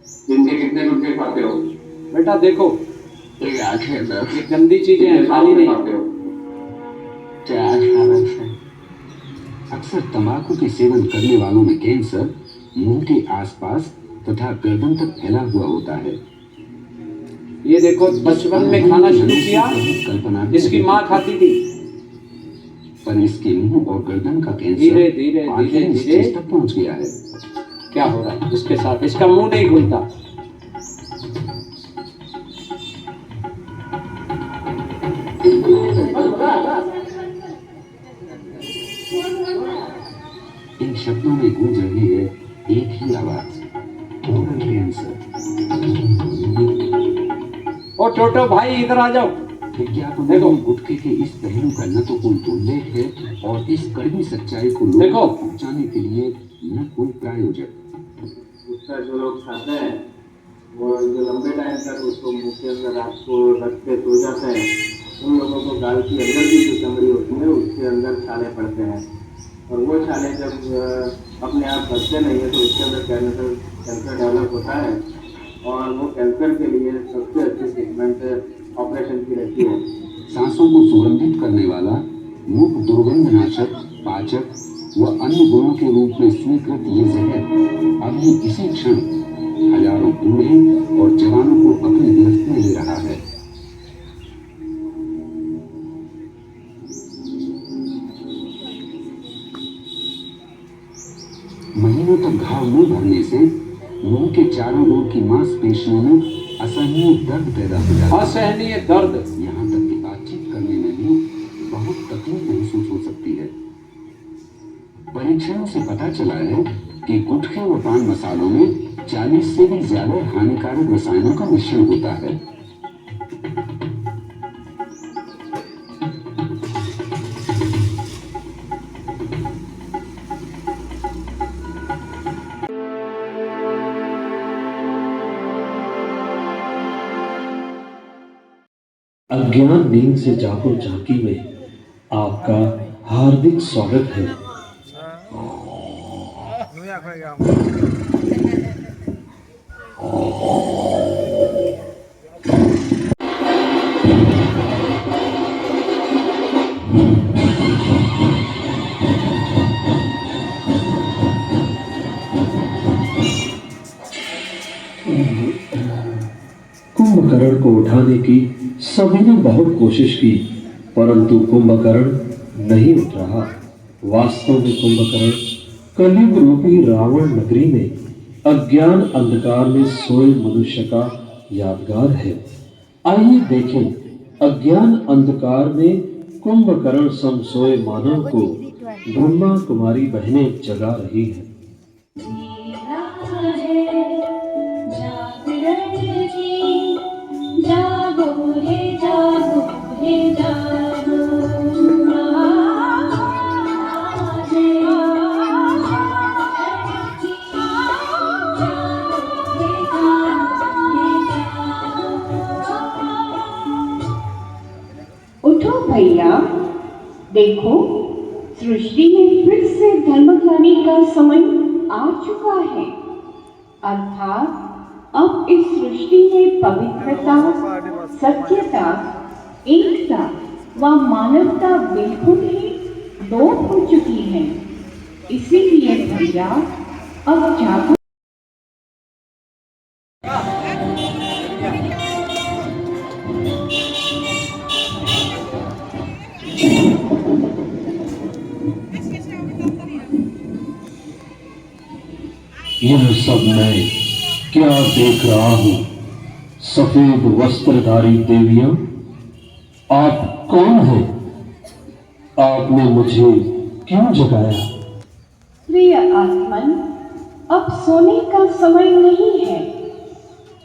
दिन के कितने गुटखे खाते हो? बेटा देखो, ये आठ है सर। ये गंदी चीजें हैं, खाली नहीं। खाते हो? क्या हालत है? अक्सर तंबाकू के सेवन करने वालों में कैंसर मुंह के आसपास तथा गर्दन तक फैला हुआ होता है। ये देखो, बचपन में खाना शुरू किया, कल्पना इसकी माँ खाती थी, पर इसके मुंह और गर्दन का कैंसर धीरे धीरे धीरे इस धीरे स्टेज तक पहुंच गया है। क्या हो रहा है इसके साथ? इसका मुंह नहीं खुलता। इन शब्दों में गूंज रही है एक ही आवाज, ओरल कैंसर। ओ टोटो भाई, इधर आ जाओ। विज्ञापन में गुटखे के इस पहलू का न तो कोई उल्लेख है और इस कड़वी सच्चाई को लोगों देखो, तक पहुंचाने के लिए न कोई प्रायोजक। गुटखा जो लोग खाते हैं वो जो लंबे टाइम तक उसको मुंह के अंदर रात को रख के सो जाते हैं, उन लोगों को गाल की अंदर की जो चमड़ी होती है उसके अंदर छाले पड़ते हैं, और वो छाले जब अपने आप भरते नहीं है तो उसके अंदर कैंसर डेवलप होता है, और वो कैंसर के लिए सबसे अच्छी ट्रीटमेंट ऑपरेशन की रहती है। सांसों को सुगंधित करने वाला, मुख दुर्गंधनाशक, पाचक व अन्य गुणों के रूप में स्वीकृत ये जहर अभी इसी क्षण हजारों बूढ़े और जवानों को अपनी गिरफ्त में ले रहा है। महीनों तक घाव न भरने से मुंह के चारों ओर की मांसपेशियों में असहनीय दर्द पैदा हो जाता है। असहनीय दर्द, यहाँ तक कि बातचीत करने में भी बहुत तकलीफ महसूस हो सकती है। परीक्षणों से पता चला है कि गुटखे व पान मसालों में 40 से भी ज्यादा हानिकारक रसायनों का मिश्रण होता है। अज्ञान नींद से जागो झांकी में आपका हार्दिक स्वागत है। कुंभकर्ण को उठाने की सभी ने बहुत कोशिश की, परंतु कुंभकर्ण नहीं उठ रहा। वास्तव में कुंभकर्ण कलयुग रूपी रावण नगरी में अज्ञान अंधकार में सोए मनुष्य का यादगार है। आइए देखें अज्ञान अंधकार में कुंभकर्ण सम सोए मानव को ब्रह्मा कुमारी बहनें जगा रही है। उठो भैया, देखो सृष्टि में फिर से धर्मग्लानि का समय आ चुका है। अर्थात अब इस सृष्टि में पवित्रता, सत्यता, एकता व मानवता बिल्कुल ही लोप हो चुकी है। इसीलिए भैया अब जागो। यह सब मैं क्या देख रहा हूं? सफेद वस्त्रधारी देवियां, आप कौन हैं? आपने मुझे क्यों जगाया? प्रिय आत्मन, अब सोने का समय नहीं है,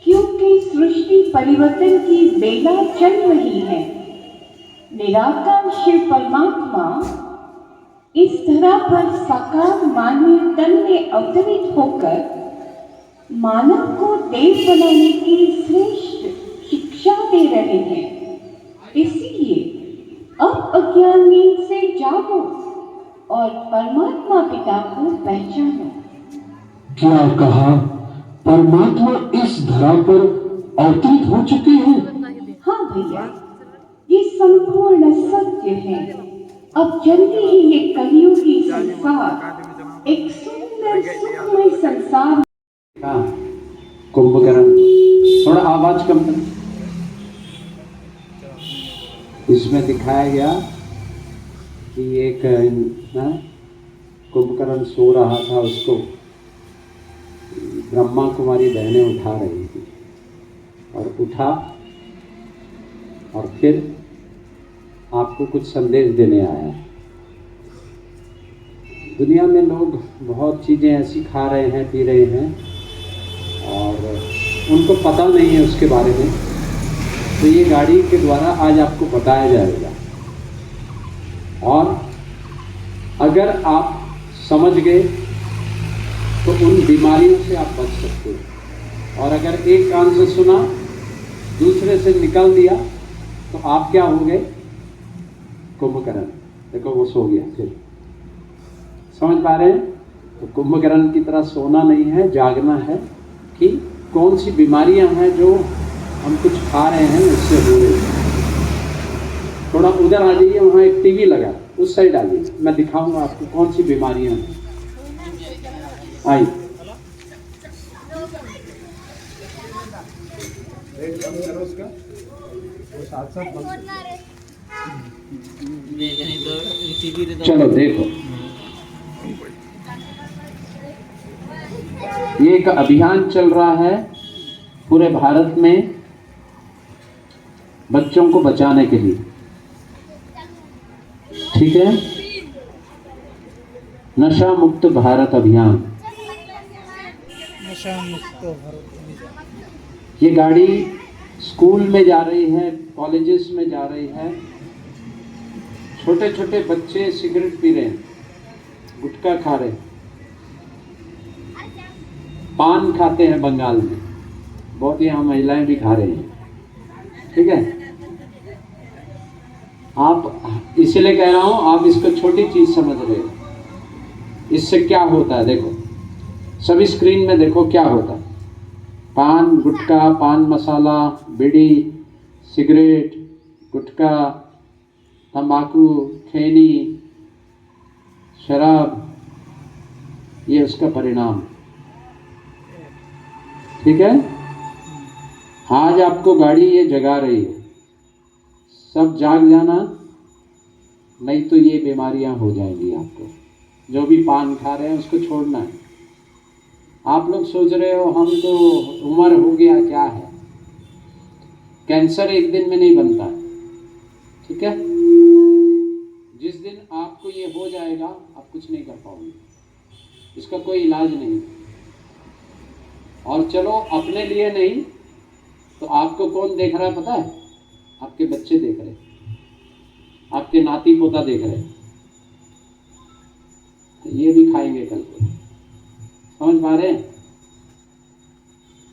क्योंकि सृष्टि परिवर्तन की बेला चल रही है। निराकार शिव परमात्मा इस धरा पर साकार मानवीय तन में अवतरित होकर मानव को देव बनाने की श्रेष्ठ शिक्षा दे रहे हैं। इसीलिए अब अज्ञान नींद से जागो और परमात्मा पिता को पहचानो। क्या कहा? परमात्मा इस धरा पर अवतरित हो चुके हैं। हाँ भैया, ये संपूर्ण सत्य है। अब जल्दी ही ये कलियुगी संसार एक सुंदर सुखमय संसार। हाँ, कुंभकर्ण, थोड़ा आवाज कम कर। इसमें दिखाया गया कि एक कुंभकर्ण सो रहा था, उसको ब्रह्मा कुमारी बहनें उठा रही थी और उठा और फिर आपको कुछ संदेश देने आया। दुनिया में लोग बहुत चीज़ें ऐसी खा रहे हैं, पी रहे हैं और उनको पता नहीं है उसके बारे में, तो ये गाड़ी के द्वारा आज आपको बताया जाएगा। और अगर आप समझ गए तो उन बीमारियों से आप बच सकते हो, और अगर एक कान से सुना दूसरे से निकल दिया तो आप क्या होंगे? कुंभकर्ण। देखो वो सो गया। फिर समझ पा रहे हैं? तो कुंभकर्ण की तरह सोना नहीं है, जागना है कि कौन सी बीमारियां हैं जो हम कुछ खा रहे हैं उससे हो रही है। थोड़ा उधर आ जाइए, वहाँ एक टीवी लगा, उस साइड आ जाइए, मैं दिखाऊंगा आपको कौन सी बीमारियां हैं। आई चलो देखो, ये एक अभियान चल रहा है पूरे भारत में बच्चों को बचाने के लिए, ठीक है? नशा मुक्त भारत अभियान। ये गाड़ी स्कूल में जा रही है, कॉलेजेस में जा रही है। छोटे छोटे बच्चे सिगरेट पी रहे हैं, गुटखा खा रहे हैं, पान खाते हैं बंगाल में, बहुत यहाँ महिलाएं भी खा रही हैं, ठीक है? आप इसलिए कह रहा हूं, आप इसको छोटी चीज समझ रहे हो। इससे क्या होता है देखो, सभी स्क्रीन में देखो क्या होता है। पान, गुटखा, पान मसाला, बीड़ी, सिगरेट, गुटखा, तंबाकू, खैनी, शराब, ये उसका परिणाम, ठीक है? आज आपको गाड़ी ये जगा रही है, सब जाग जाना, नहीं तो ये बीमारियां हो जाएंगी आपको। जो भी पान खा रहे हैं उसको छोड़ना है। आप लोग सोच रहे हो हम तो उम्र हो गया, क्या है? कैंसर एक दिन में नहीं बनता है, ठीक है? जिस दिन आपको ये हो जाएगा आप कुछ नहीं कर पाओगे, इसका कोई इलाज नहीं। और चलो अपने लिए नहीं तो आपको कौन देख रहा है पता है? आपके बच्चे देख रहे, आपके नाती पोता देख रहे, तो ये भी खाएंगे कल को। समझ पा रहे हैं?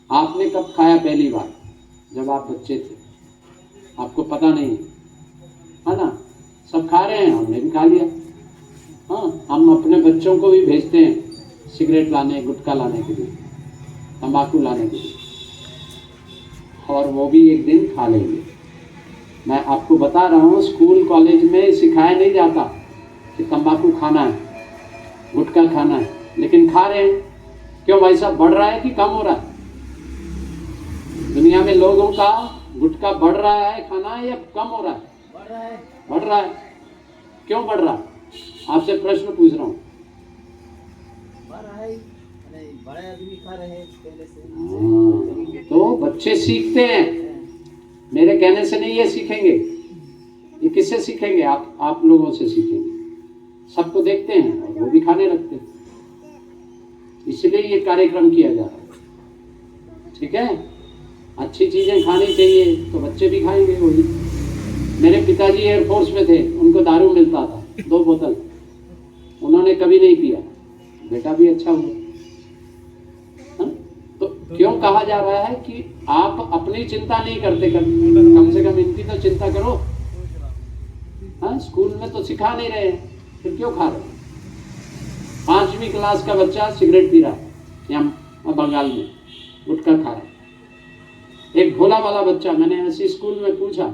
आपने कब खाया पहली बार? जब आप बच्चे थे, आपको पता नहीं है ना? सब खा रहे हैं, हमने भी खा लिया। हाँ, हम अपने बच्चों को भी भेजते हैं सिगरेट लाने, गुटखा लाने के लिए, तंबाकू लाने के लिए, और वो भी एक दिन खा लेंगे। मैं आपको बता रहा हूँ, स्कूल कॉलेज में सिखाया नहीं जाता कि तंबाकू खाना है, गुटखा खाना है, लेकिन खा रहे हैं। क्यों भाई साहब, बढ़ रहा है कि कम हो रहा है? दुनिया में लोगों का गुटखा बढ़ रहा है खाना या कम हो रहा है? बढ़ रहा है। क्यों बढ़ रहा है? आपसे प्रश्न पूछ रहा हूँ। बड़े आदमी खा रहे हैं पहले से। तो बच्चे सीखते हैं, मेरे कहने से नहीं ये सीखेंगे। ये किससे सीखेंगे? आप लोगों से सीखेंगे। सबको देखते हैं और वो भी खाने लगते हैं, इसलिए ये कार्यक्रम किया जा रहा है, ठीक है? अच्छी चीजें खानी चाहिए तो बच्चे भी खाएंगे वही। मेरे पिताजी एयरफोर्स में थे, उनको दारू मिलता था 2 बोतल, उन्होंने कभी नहीं पिया, बेटा भी अच्छा हुआ। तो क्यों कहा जा रहा है कि आप अपनी चिंता नहीं करते, कम से कम इनकी तो चिंता करो। हाँ, स्कूल में तो सिखा नहीं रहे हैं, फिर क्यों खा रहे हैं? 5वीं क्लास का बच्चा सिगरेट पी रहा है यहाँ बंगाल में, गुटखा खा रहा है। एक भोला वाला बच्चा, मैंने ऐसी स्कूल में पूछा,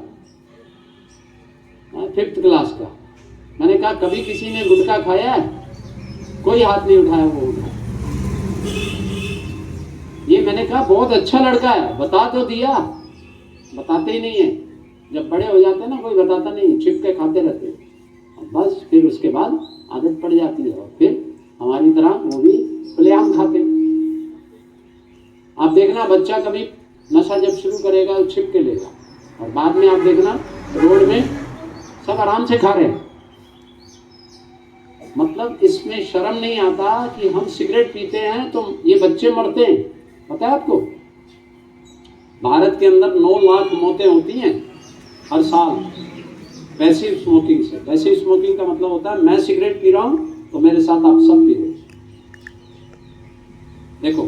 5th क्लास का, मैंने कहा कभी किसी ने गुटखा खाया है? कोई हाथ नहीं उठाया। वो उठाया। ये मैंने कहा बहुत अच्छा लड़का है, बता तो दिया, बताते ही नहीं है। जब बड़े हो जाते हैं ना, कोई बताता नहीं, छिप के खाते रहते हैं। बस फिर उसके बाद आदत पड़ जाती है और फिर हमारी तरह वो भी खुलेआम खाते। आप देखना बच्चा कभी नशा जब शुरू करेगा तो छिप के लेगा, और बाद में आप देखना रोड में सब आराम से खा रहे हैं। मतलब इसमें शर्म नहीं आता कि हम सिगरेट पीते हैं तो ये बच्चे मरते हैं। पता है आपको, भारत के अंदर 9 लाख मौतें होती हैं हर साल पैसिव स्मोकिंग से। पैसिव स्मोकिंग का मतलब होता है मैं सिगरेट पी रहा हूं तो मेरे साथ आप सब पी रहे हो। देखो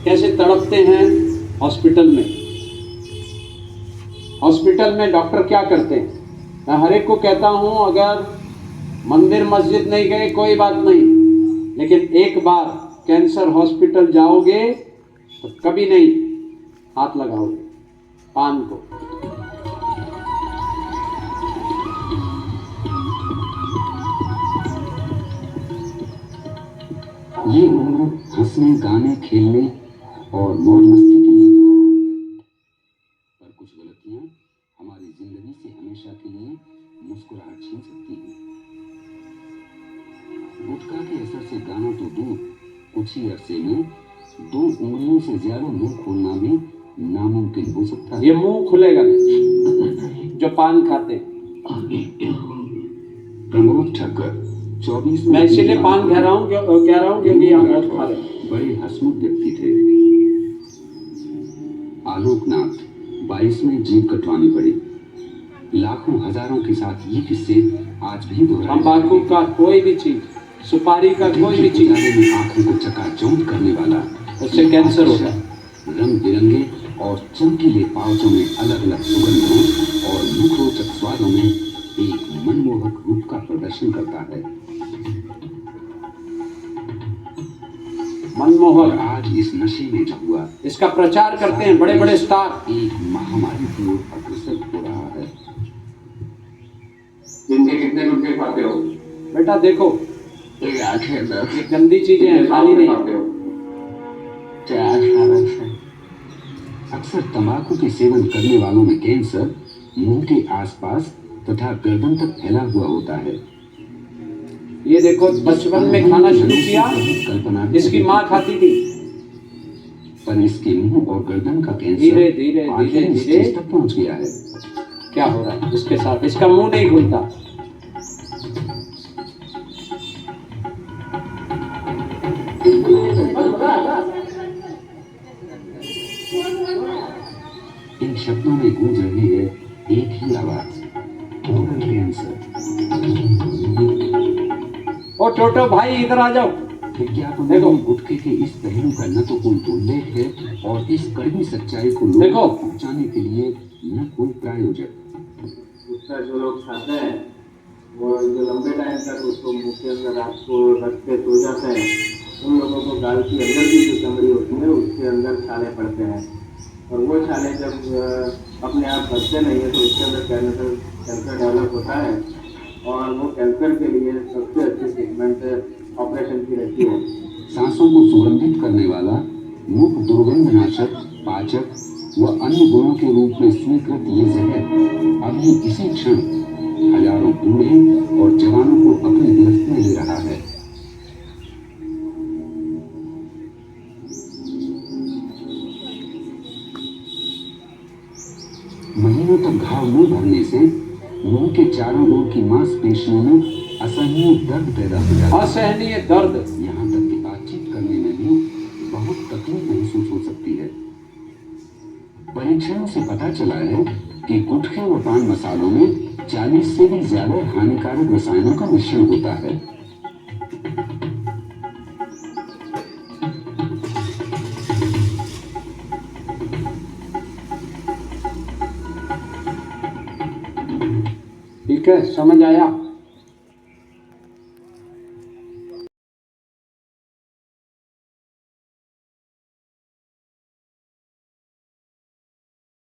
कैसे तड़पते हैं हॉस्पिटल में। हॉस्पिटल में डॉक्टर क्या करते हैं? मैं हर एक को कहता हूं, अगर मंदिर मस्जिद नहीं गए कोई बात नहीं, लेकिन एक बार कैंसर हॉस्पिटल जाओगे तो कभी नहीं हाथ लगाओगे पान को। ये उम्र हंसने, गाने, खेलने और मौज मस्ती के लिए पर कुछ गलतियां हमारी जिंदगी से हमेशा के लिए मुस्कुराहट छीन सकती हैं। गुटखा के असर से गाना तो दूर, कुछ ही अरसे में 2 उंगलियों से ज्यादा मुंह खोलना भी नामुमकिन हो सकता है। ये मुंह खुलेगा नहीं जो पान खाते हैं। प्रमोद ठक्कर 24 में मैं इसीलिए पान कह रहा हूँ क्योंकि हम बहुत खा रहे हैं। बड़े हंसमुख व्यक्ति थे। आलोकनाथ 22 में जीभ कटवानी पड़ी। लाखों हजारों के साथ ये किस्से आज भी दोहराए तंबाकू का कोई भी चीज, सुपारी का कोई भी चीज, आंखों को चकाचौंध करने वाला, उससे कैंसर होता है। रंग बिरंगे और चमकीले पाउचों में अलग अलग सुगंधों और मुखरोचक स्वादों में एक मनमोहक रूप का प्रदर्शन करता है। मनमोहक, और आज इस नशे में जो हुआ, इसका प्रचार करते हैं बड़े बड़े स्टार। एक महामारी की ओर अग्रसर हो रहा है। दिन के कितने गुटखे खाते हो? बेटा देखो, ये ये गंदी चीजें हैं, खाली नहीं। अक्सर तंबाकू के सेवन करने वालों में कैंसर मुंह के आसपास तथा गर्दन तक फैला हुआ होता है। ये देखो, बचपन में खाना शुरू किया, कल्पना इसकी माँ खाती थी, पर इसके मुंह और गर्दन का कैंसर धीरे धीरे आखिर धीरे इस धीरे स्टेज तक पहुंच गया है। क्या हो रहा है इसके साथ? इसका मुंह नहीं खुलता। इन शब्दों में गूंज रही है एक ही आवाज, ओरल कैंसर। ओ टोटो भाई इधर आ जाओ। विज्ञापन देखो। में गुटखे के इस पहलू का न तो कोई उल्लेख है और इस कड़वी सच्चाई को लोगों देखो। तक पहुंचाने के लिए न कोई प्रायोजक। गुटखा जो लोग खाते हैं वो जो लंबे टाइम तक उसको मुंह के अंदर रात को रख के सो जाते हैं, उन लोगों को गाल की अंदर की जो चमड़ी होती है उसके अंदर छाले पड़ते हैं, और वो छाले जब अपने आप बढ़ते नहीं है तो उसके अंदर कैंसर डेवलप होता है, और वो कैंसर के लिए सबसे अच्छी ट्रीटमेंट ऑपरेशन की रहती है। सांसों को सुगंधित करने वाला, मुख दुर्गंधनाशक, पाचक व अन्य गुणों के रूप में स्वीकृत ये जहर अभी इसी क्षण हजारों बूढ़े और जवानों को अपनी गिरफ्त में ले रहा है। महीनों तक घाव न भरने से मुंह के चारों ओर की मांसपेशियों में असहनीय दर्द पैदा हो जाता है। असहनीय दर्द, यहाँ तक कि बातचीत करने में भी बहुत तकलीफ महसूस हो सकती है। परीक्षणों से पता चला है कि गुटखे व पान मसालों में 40 से भी ज्यादा हानिकारक रसायनों का मिश्रण होता है। ठीक है, समझ आया।